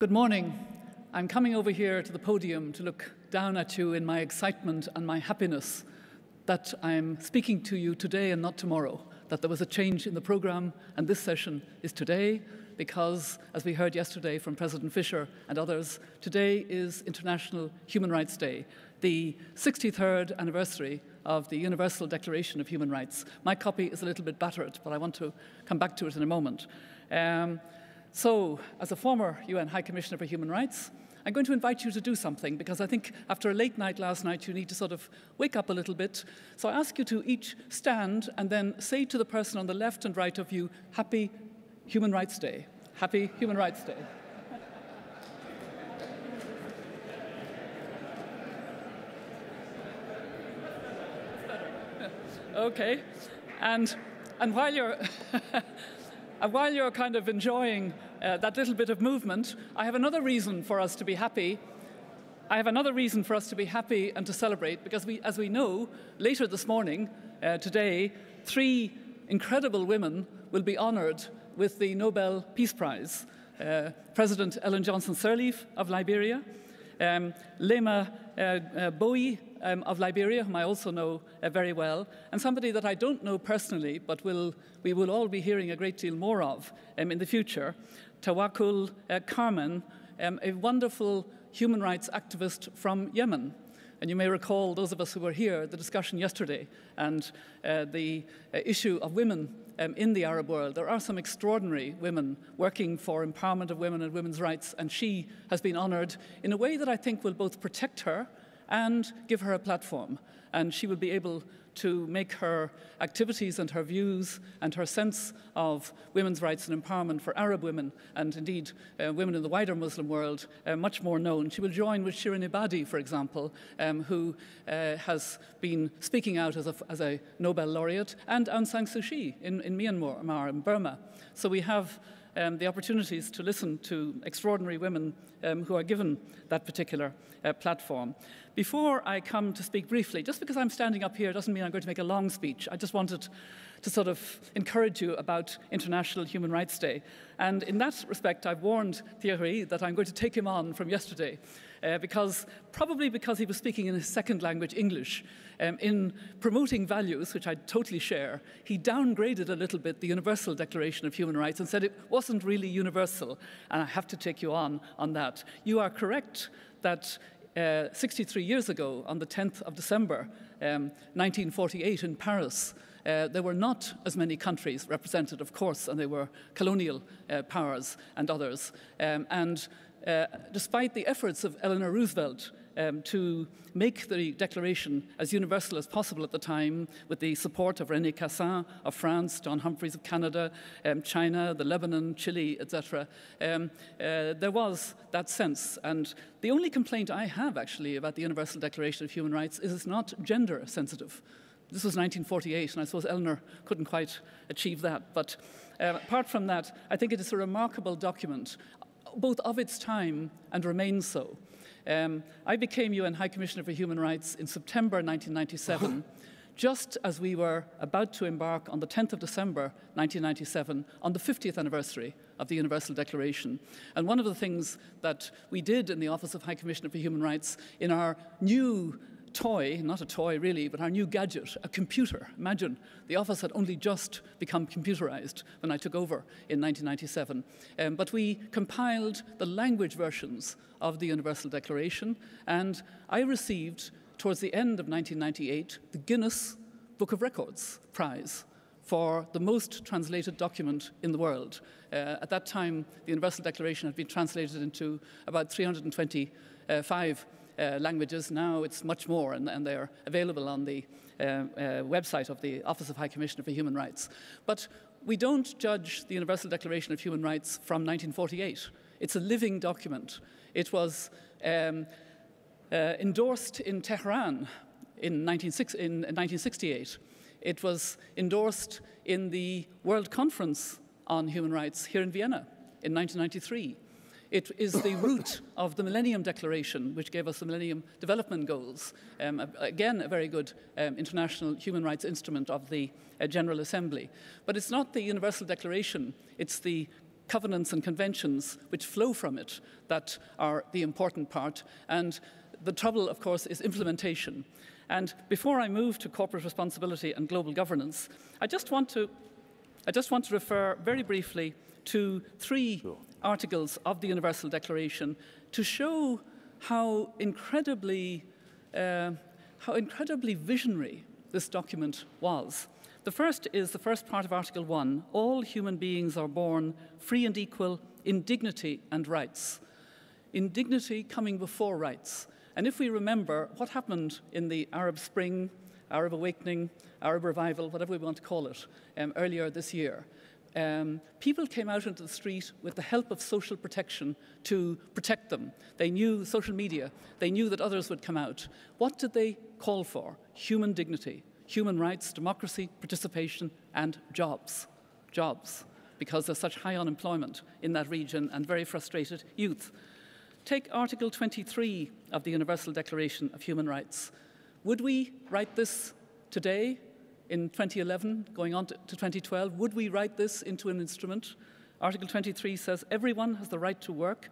Good morning. I'm coming over here to the podium to look down at you in my excitement and my happiness that I'm speaking to you today and not tomorrow, that there was a change in the program and this session is today because, as we heard yesterday from President Fisher and others, today is International Human Rights Day, the 63rd anniversary of the Universal Declaration of Human Rights. My copy is a little bit battered, but I want to come back to it in a moment. So, as a former UN High Commissioner for Human Rights, I'm going to invite you to do something because I think after a late night last night you need to sort of wake up a little bit. So I ask you to each stand and then say to the person on the left and right of you, Happy Human Rights Day. Happy Human Rights Day. Okay, and while you're and while you're kind of enjoying that little bit of movement, I have another reason for us to be happy. I have another reason for us to be happy and to celebrate, because as we know, later this morning, today, 3 incredible women will be honoured with the Nobel Peace Prize. President Ellen Johnson Sirleaf of Liberia, Lema Bowie of Liberia, whom I also know very well, and somebody that I don't know personally, but we will all be hearing a great deal more of in the future, Tawakkul Karman, a wonderful human rights activist from Yemen. And you may recall, those of us who were here, the discussion yesterday and the issue of women in the Arab world. There are some extraordinary women working for empowerment of women and women's rights, and she has been honoured in a way that I think will both protect her and give her a platform. And she will be able to make her activities and her views and her sense of women's rights and empowerment for Arab women, and indeed women in the wider Muslim world, much more known. She will join with Shirin Ebadi, for example, who has been speaking out as a Nobel laureate, and Aung San Suu Kyi in Myanmar, in Burma. So we have the opportunities to listen to extraordinary women who are given that particular platform. Before I come to speak briefly, just because I'm standing up here doesn't mean I'm going to make a long speech. I just wanted to sort of encourage you about International Human Rights Day. And in that respect, I've warned Thierry that I'm going to take him on from yesterday, probably because he was speaking in his second language, English. In promoting values, which I totally share, he downgraded a little bit the Universal Declaration of Human Rights and said it wasn't really universal. And I have to take you on that. You are correct that 63 years ago, on the 10th of December, 1948 in Paris, there were not as many countries represented, of course, and they were colonial powers and others. Despite the efforts of Eleanor Roosevelt to make the declaration as universal as possible at the time, with the support of René Cassin of France, John Humphreys of Canada, China, the Lebanon, Chile, etc., there was that sense. And the only complaint I have, actually, about the Universal Declaration of Human Rights is it's not gender sensitive. This was 1948, and I suppose Eleanor couldn't quite achieve that. But apart from that, I think it is a remarkable document, both of its time and remains so. I became UN High Commissioner for Human Rights in September 1997, just as we were about to embark on the 10th of December 1997 on the 50th anniversary of the Universal Declaration. And one of the things that we did in the Office of High Commissioner for Human Rights in our new toy, not a toy really, but our new gadget, a computer. Imagine, the office had only just become computerized when I took over in 1997. But we compiled the language versions of the Universal Declaration, and I received, towards the end of 1998, the Guinness Book of Records Prize for the most translated document in the world. At that time, the Universal Declaration had been translated into about 325 languages. Now it's much more, and they're available on the website of the Office of High Commissioner for Human Rights. But we don't judge the Universal Declaration of Human Rights from 1948. It's a living document. It was endorsed in Tehran in 1968. It was endorsed in the World Conference on Human Rights here in Vienna in 1993. It is the root of the Millennium Declaration, which gave us the Millennium Development Goals. Again, a very good international human rights instrument of the General Assembly. But it's not the Universal Declaration, it's the covenants and conventions which flow from it that are the important part. And the trouble, of course, is implementation. And before I move to corporate responsibility and global governance, I just want to refer very briefly to 3 articles of the Universal Declaration to show how incredibly visionary this document was. The first is the first part of Article 1. All human beings are born free and equal in dignity and rights. In dignity coming before rights. And if we remember what happened in the Arab Spring, Arab Awakening, Arab Revival, whatever we want to call it, earlier this year, people came out into the street with the help of social protection to protect them. They knew social media. They knew that others would come out. What did they call for? Human dignity, human rights, democracy, participation, and jobs. Jobs, because there's such high unemployment in that region and very frustrated youth. Take Article 23 of the Universal Declaration of Human Rights. Would we write this today, in 2011, going on to 2012, would we write this into an instrument? Article 23 says, everyone has the right to work,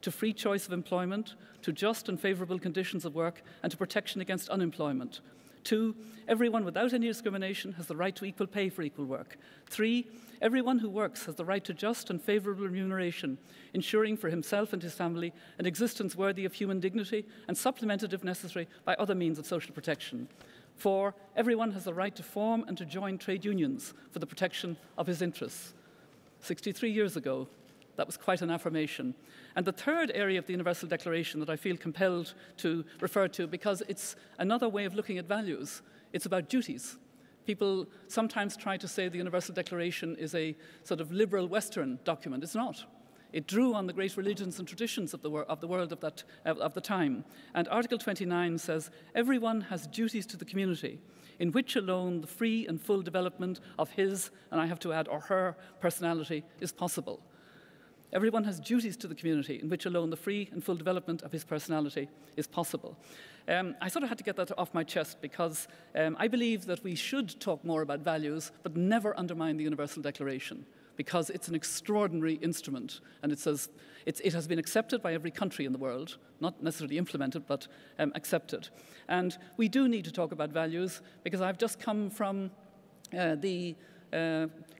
to free choice of employment, to just and favourable conditions of work, and to protection against unemployment. 2, everyone without any discrimination has the right to equal pay for equal work. 3, everyone who works has the right to just and favourable remuneration, ensuring for himself and his family an existence worthy of human dignity and supplemented, if necessary, by other means of social protection. 4, everyone has the right to form and to join trade unions for the protection of his interests. 63 years ago, that was quite an affirmation. And the third area of the Universal Declaration that I feel compelled to refer to, because it's another way of looking at values, it's about duties. People sometimes try to say the Universal Declaration is a sort of liberal Western document. It's not. It drew on the great religions and traditions of the world of the time. And Article 29 says, everyone has duties to the community, in which alone the free and full development of his, and I have to add, or her personality is possible. Everyone has duties to the community, in which alone the free and full development of his personality is possible. I sort of had to get that off my chest because I believe that we should talk more about values, but never undermine the Universal Declaration, because it's an extraordinary instrument, and it has been accepted by every country in the world, not necessarily implemented, but accepted. And we do need to talk about values, because I've just come from the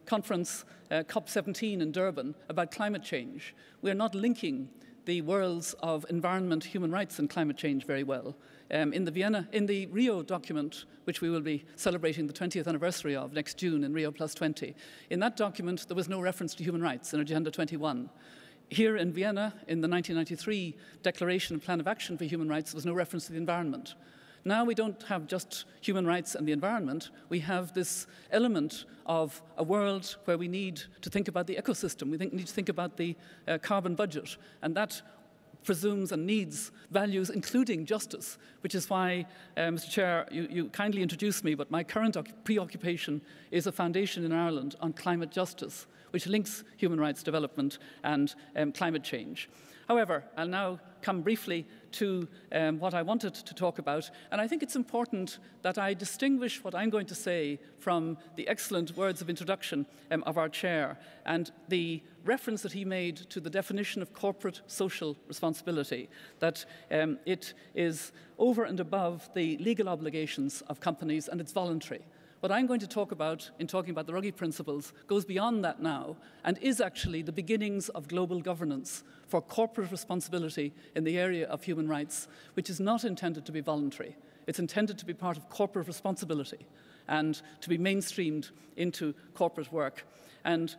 conference COP17 in Durban about climate change. We're not linking the worlds of environment, human rights, and climate change very well. In the Rio document, which we will be celebrating the 20th anniversary of next June in Rio +20, in that document there was no reference to human rights in Agenda 21. Here in Vienna, in the 1993 Declaration and Plan of Action for Human Rights, there was no reference to the environment. Now we don't have just human rights and the environment. We have this element of a world where we need to think about the ecosystem. We need to think about the carbon budget. And that presumes and needs values, including justice, which is why, Mr. Chair, you kindly introduced me, but my current preoccupation is a foundation in Ireland on climate justice, which links human rights development and climate change. However, I'll now come briefly to what I wanted to talk about, and I think it's important that I distinguish what I'm going to say from the excellent words of introduction of our chair and the reference that he made to the definition of corporate social responsibility, that it is over and above the legal obligations of companies and it's voluntary. What I'm going to talk about in talking about the Ruggie principles goes beyond that now and is actually the beginnings of global governance for corporate responsibility in the area of human rights, which is not intended to be voluntary. It's intended to be part of corporate responsibility and to be mainstreamed into corporate work. And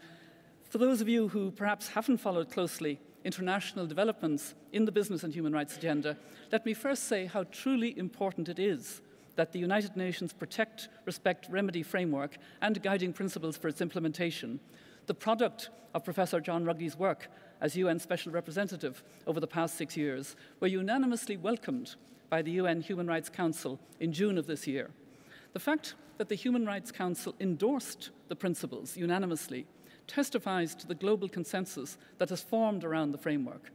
for those of you who perhaps haven't followed closely international developments in the business and human rights agenda, let me first say how truly important it is that the United Nations protect, respect, remedy framework and guiding principles for its implementation, the product of Professor John Ruggie's work as UN Special Representative over the past 6 years, were unanimously welcomed by the UN Human Rights Council in June of this year. The fact that the Human Rights Council endorsed the principles unanimously testifies to the global consensus that has formed around the framework.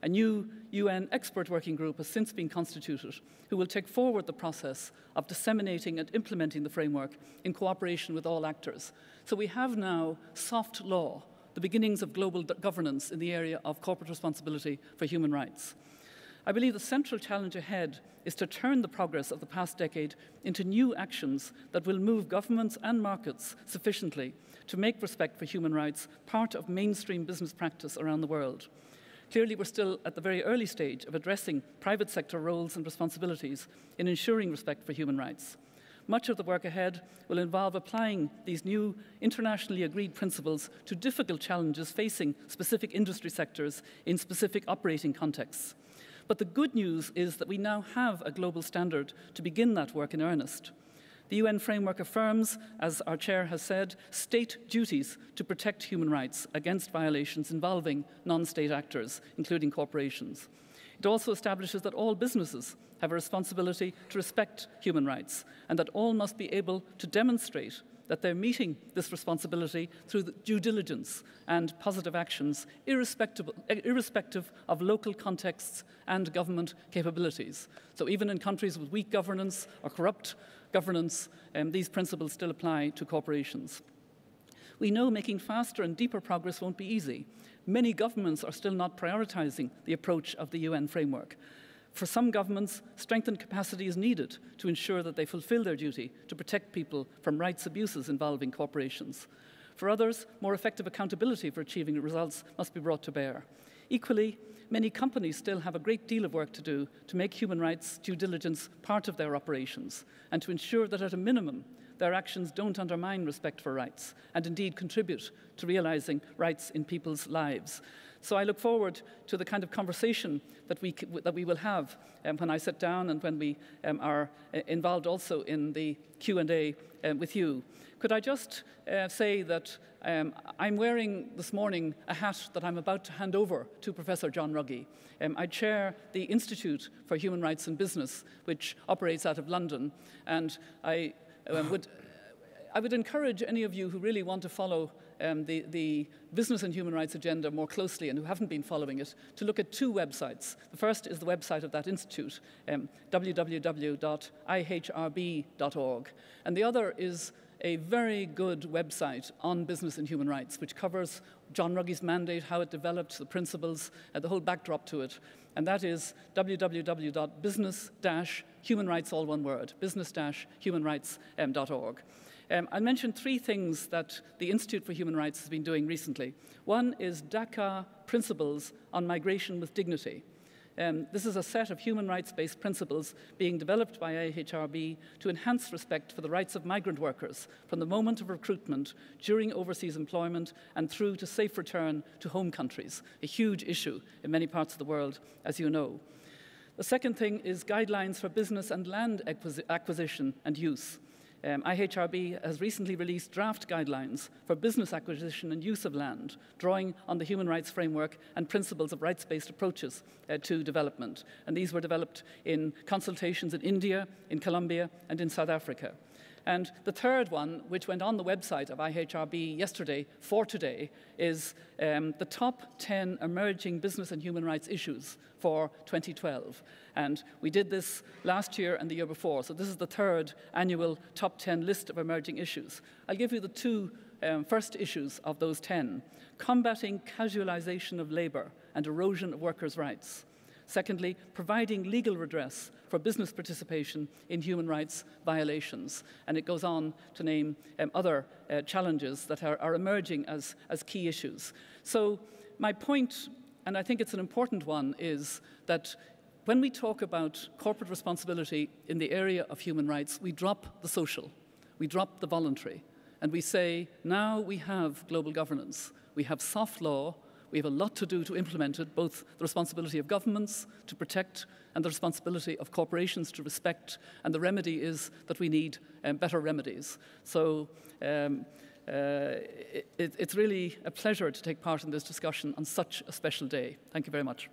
A new UN expert working group has since been constituted who will take forward the process of disseminating and implementing the framework in cooperation with all actors. So we have now soft law. the beginnings of global governance in the area of corporate responsibility for human rights. I believe the central challenge ahead is to turn the progress of the past decade into new actions that will move governments and markets sufficiently to make respect for human rights part of mainstream business practice around the world. Clearly, we're still at the very early stage of addressing private sector roles and responsibilities in ensuring respect for human rights. Much of the work ahead will involve applying these new internationally agreed principles to difficult challenges facing specific industry sectors in specific operating contexts. But the good news is that we now have a global standard to begin that work in earnest. The UN framework affirms, as our chair has said, state duties to protect human rights against violations involving non-state actors, including corporations. It also establishes that all businesses have a responsibility to respect human rights and that all must be able to demonstrate that they're meeting this responsibility through the due diligence and positive actions, irrespective of local contexts and government capabilities. So even in countries with weak governance or corrupt governance, these principles still apply to corporations. We know making faster and deeper progress won't be easy. Many governments are still not prioritizing the approach of the UN framework. For some governments, strengthened capacity is needed to ensure that they fulfill their duty to protect people from rights abuses involving corporations. For others, more effective accountability for achieving results must be brought to bear. Equally, many companies still have a great deal of work to do to make human rights due diligence part of their operations and to ensure that at a minimum, their actions don't undermine respect for rights and indeed contribute to realizing rights in people's lives. So I look forward to the kind of conversation that we will have when I sit down and when we are involved also in the Q&A with you. Could I just say that I'm wearing this morning a hat that I'm about to hand over to Professor John Ruggie. I chair the Institute for Human Rights in Business, which operates out of London, and I would encourage any of you who really want to follow the business and human rights agenda more closely and who haven't been following it, to look at two websites. The first is the website of that institute, www.ihrb.org, and the other is a very good website on business and human rights, which covers John Ruggie's mandate, how it developed, the principles, the whole backdrop to it, and that is www.business-humanrights, all one word, business-humanrights.org. I mentioned three things that the Institute for Human Rights has been doing recently. One is Dhaka Principles on Migration with Dignity. This is a set of human rights-based principles being developed by IHRB to enhance respect for the rights of migrant workers from the moment of recruitment, during overseas employment, and through to safe return to home countries, a huge issue in many parts of the world, as you know. The second thing is guidelines for business and land acquisition and use. IHRB has recently released draft guidelines for business acquisition and use of land, drawing on the human rights framework and principles of rights-based approaches to development. And these were developed in consultations in India, in Colombia, and in South Africa. And the third one, which went on the website of IHRB yesterday for today, is the top 10 emerging business and human rights issues for 2012. And we did this last year and the year before, so this is the third annual top 10 list of emerging issues. I'll give you the two first issues of those 10. Combating casualization of labor and erosion of workers' rights. Secondly, providing legal redress for business participation in human rights violations. And it goes on to name other challenges that are emerging as key issues. So my point, and I think it's an important one, is that when we talk about corporate responsibility in the area of human rights, we drop the social, we drop the voluntary, and we say, now we have global governance, we have soft law, we have a lot to do to implement it, both the responsibility of governments to protect and the responsibility of corporations to respect, and the remedy is that we need better remedies. So it's really a pleasure to take part in this discussion on such a special day. Thank you very much.